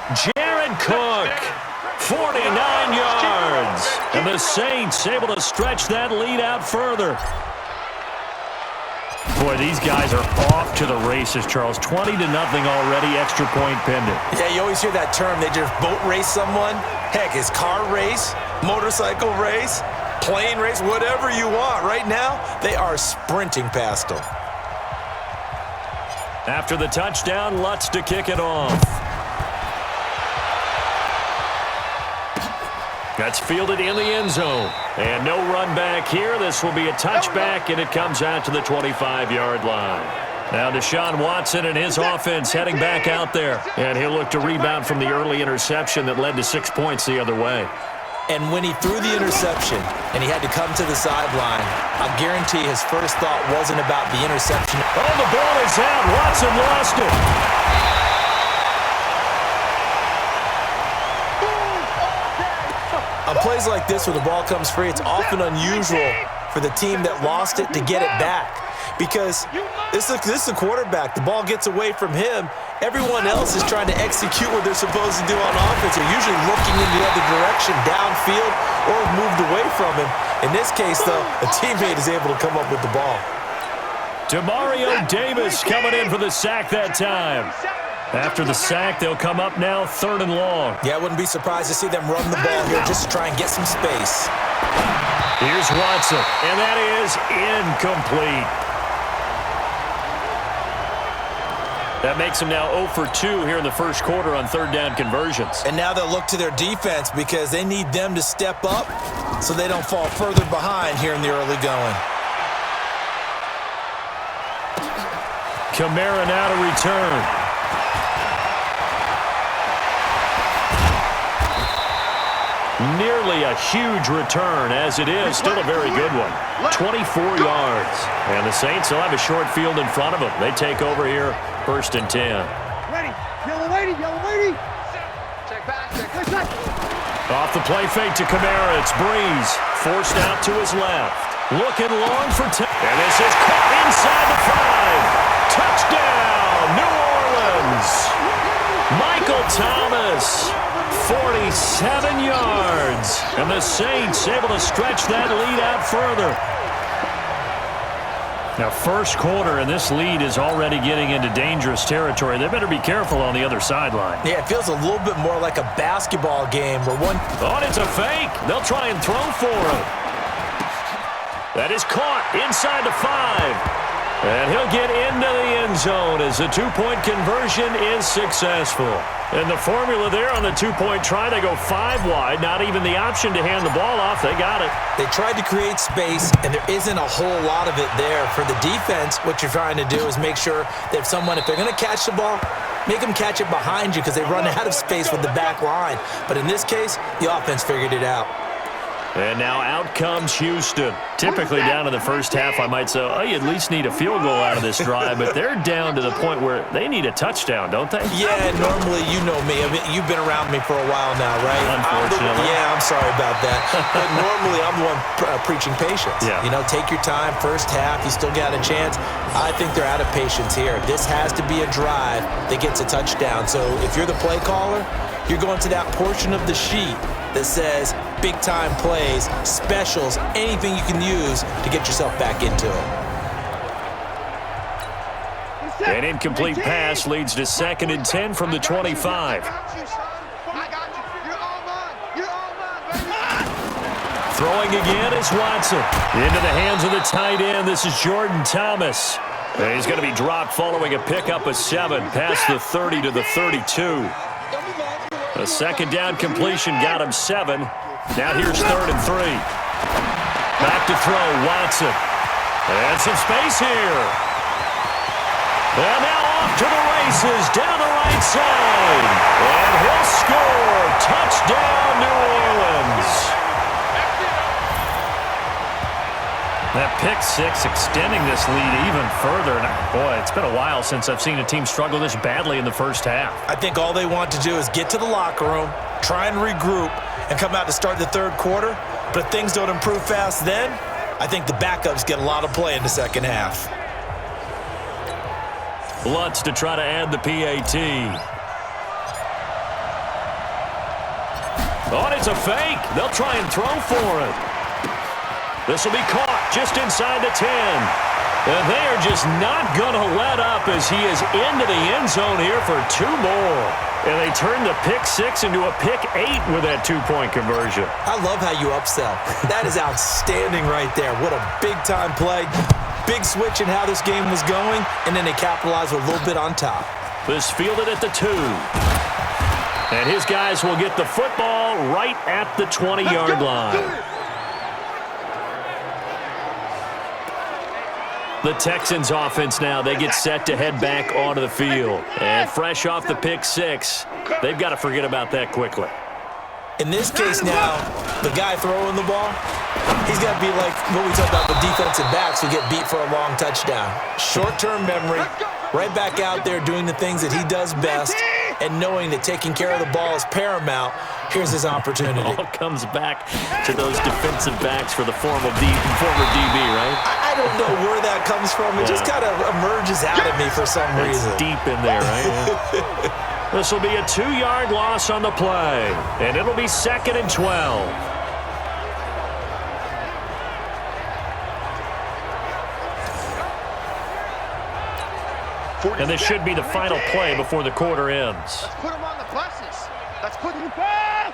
Jared Cook, 49 yards. And the Saints able to stretch that lead out further. Boy, these guys are off to the races, Charles. 20-0 already, extra point pending. Yeah, you always hear that term. They just boat race someone. Heck, it's car race, motorcycle race, plane race, whatever you want. Right now, they are sprinting past them. After the touchdown, Lutz to kick it off. That's fielded in the end zone. And no run back here. This will be a touchback, and it comes out to the 25-yard line. Now Deshaun Watson and his offense heading back out there. And he'll look to rebound from the early interception that led to 6 points the other way. And when he threw the interception and he had to come to the sideline, I guarantee his first thought wasn't about the interception. Oh, the ball is out. Watson lost it. On plays like this where the ball comes free, it's often unusual for the team that lost it to get it back. Because this is a quarterback. The ball gets away from him. Everyone else is trying to execute what they're supposed to do on offense. They're usually looking in the other direction, downfield, or moved away from him. In this case, though, a teammate is able to come up with the ball. Demario Davis coming in for the sack that time. After the sack, they'll come up now 3rd and long. Yeah, I wouldn't be surprised to see them run the ball here just to try and get some space. Here's Watson, and that is incomplete. That makes them now 0 for 2 here in the first quarter on 3rd down conversions. And now they'll look to their defense because they need them to step up so they don't fall further behind here in the early going. Kamara now to return. Nearly a huge return, as it is still a very good one. 24 yards. And the Saints will have a short field in front of them. They take over here, 1st and 10. Ready. Yellow lady, yellow lady. Check back, check back. Off the play fake to Kamara. It's Breeze. Forced out to his left. Looking long for 10. And this is caught inside the 5. Touchdown, New Orleans. Michael Thomas. 47 yards. And the Saints able to stretch that lead out further. Now, first quarter, and this lead is already getting into dangerous territory. They better be careful on the other sideline. Yeah, it feels a little bit more like a basketball game where one... Oh, and it's a fake. They'll try and throw for it. That is caught inside the 5. And he'll get into the end zone as the 2-point conversion is successful. And the formula there on the 2-point try, they go 5 wide. Not even the option to hand the ball off. They got it. They tried to create space, and there isn't a whole lot of it there. For the defense, what you're trying to do is make sure that if they're going to catch the ball, make them catch it behind you because they run out of space with the back line. But in this case, the offense figured it out. And now out comes Houston. Typically down in the first half, I might say, oh, you at least need a field goal out of this drive, but they're down to the point where they need a touchdown, don't they? Yeah, normally, you know me. I mean, you've been around me for a while now, right? Unfortunately. I'm sorry about that. But normally, I'm the one preaching patience. Yeah. You know, take your time. First half, you still got a chance. I think they're out of patience here. This has to be a drive that gets a touchdown. So if you're the play caller, you're going to that portion of the sheet that says big-time plays, specials, anything you can use to get yourself back into it. An incomplete pass leads to 2nd and 10 from the 25. Throwing again is Watson. Into the hands of the tight end. This is Jordan Thomas. And he's going to be dropped following a pickup of 7 past the 30 to the 32. A 2nd down completion got him 7. Now here's 3rd and 3. Back to throw, Watson. And some space here. And now off to the races, down the right side. And he'll score. Touchdown, New Orleans. That pick 6 extending this lead even further. And boy, it's been a while since I've seen a team struggle this badly in the first half. I think all they want to do is get to the locker room, try and regroup, and come out to start the 3rd quarter. But if things don't improve fast then, I think the backups get a lot of play in the second half. Lutz to try to add the PAT. Oh, and it's a fake. They'll try and throw for it. This will be caught just inside the 10. And they are just not going to let up as he is into the end zone here for 2 more. And they turn the pick 6 into a pick 8 with that 2-point conversion. I love how you upsell. That is outstanding right there. What a big-time play. Big switch in how this game was going, and then they capitalized a little bit on top. This fielded at the 2. And his guys will get the football right at the 20-yard line. The Texans offense now, they get set to head back onto the field. And fresh off the pick 6, they've got to forget about that quickly. In this case now, the guy throwing the ball, he's got to be like what we talked about with defensive backs who get beat for a long touchdown. Short-term memory, right back out there doing the things that he does best, and knowing that taking care of the ball is paramount. Here's his opportunity. It all comes back to those defensive backs for the former DB, right? I don't know where that comes from. It just kind of emerges out of me for some reason. It's deep in there, right? Yeah. This will be a 2-yard loss on the play, and it'll be 2nd and 12. And this should be the final play before the quarter ends. Let's put them on the buses. Let's put them back.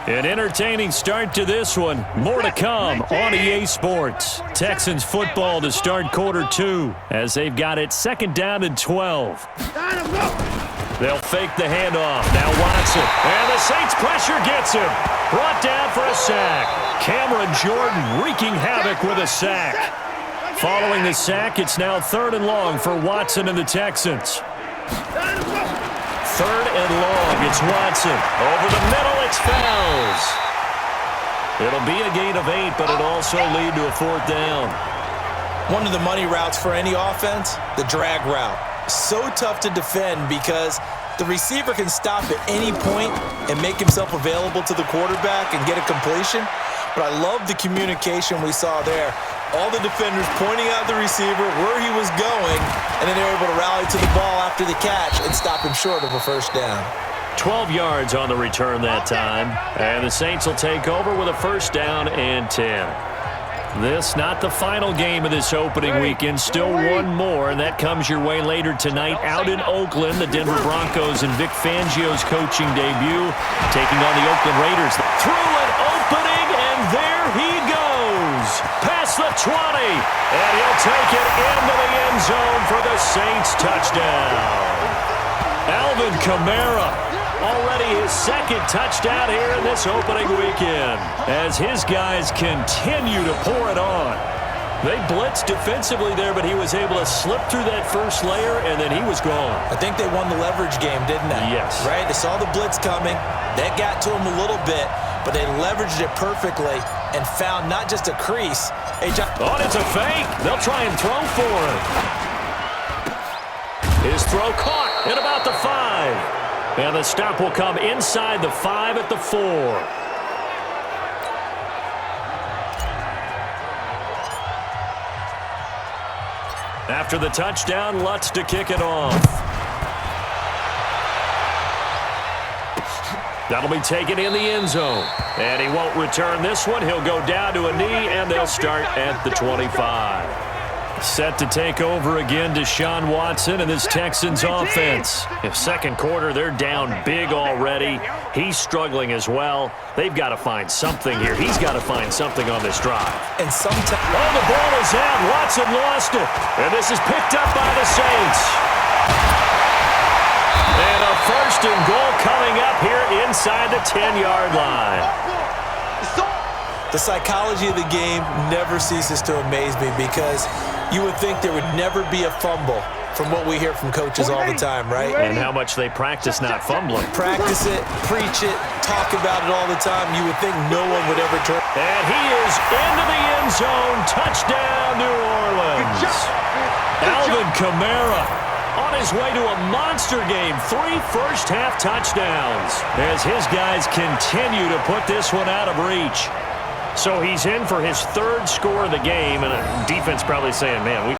An entertaining start to this one. More to come on EA Sports. Texans football to start quarter 2 as they've got it 2nd down and 12. They'll fake the handoff. Now Watson. And the Saints pressure gets him. Brought down for a sack. Cameron Jordan wreaking havoc with a sack. Following the sack, it's now 3rd and long for Watson and the Texans. 3rd and long, it's Watson. Over the middle, it's Fells. It'll be a gain of 8, but it'll also lead to a 4th down. One of the money routes for any offense, the drag route. So tough to defend because the receiver can stop at any point and make himself available to the quarterback and get a completion. But I love the communication we saw there. All the defenders pointing out the receiver, where he was going, and then they were able to rally to the ball after the catch and stop him short of a 1st down. 12 yards on the return that time. And the Saints will take over with a 1st down and 10. This not the final game of this opening weekend. Still one more, and that comes your way later tonight out in Oakland. The Denver Broncos and Vic Fangio's coaching debut taking on the Oakland Raiders. Through an opening, and there he goes. Past the 20, and he'll take it into the end zone for the Saints touchdown. Alvin Kamara. Already his 2nd touchdown here in this opening weekend as his guys continue to pour it on. They blitzed defensively there, but he was able to slip through that first layer, and then he was gone. I think they won the leverage game, didn't they? Yes. Right? They saw the blitz coming. That got to him a little bit, but they leveraged it perfectly and found not just a crease. Oh, and it's a fake. They'll try and throw for it. His throw caught at about the 5. And the stop will come inside the 5 at the 4. After the touchdown, Lutz to kick it off. That'll be taken in the end zone. And he won't return this one. He'll go down to a knee, and they'll start at the 25. Set to take over again, Deshaun Watson and this Texans offense. If 2nd quarter, they're down big already. He's struggling as well. They've got to find something here. He's got to find something on this drive. And sometimes... Oh, the ball is out. Watson lost it. And this is picked up by the Saints. And a 1st and goal coming up here inside the 10-yard line. The psychology of the game never ceases to amaze me because you would think there would never be a fumble from what we hear from coaches all the time, right? And how much they practice not fumbling. Practice it, preach it, talk about it all the time. You would think no one would ever turn. And he is into the end zone. Touchdown, New Orleans. Alvin Kamara on his way to a monster game. 3 first-half touchdowns as his guys continue to put this one out of reach. So he's in for his 3rd score of the game, and a defense probably saying, man, we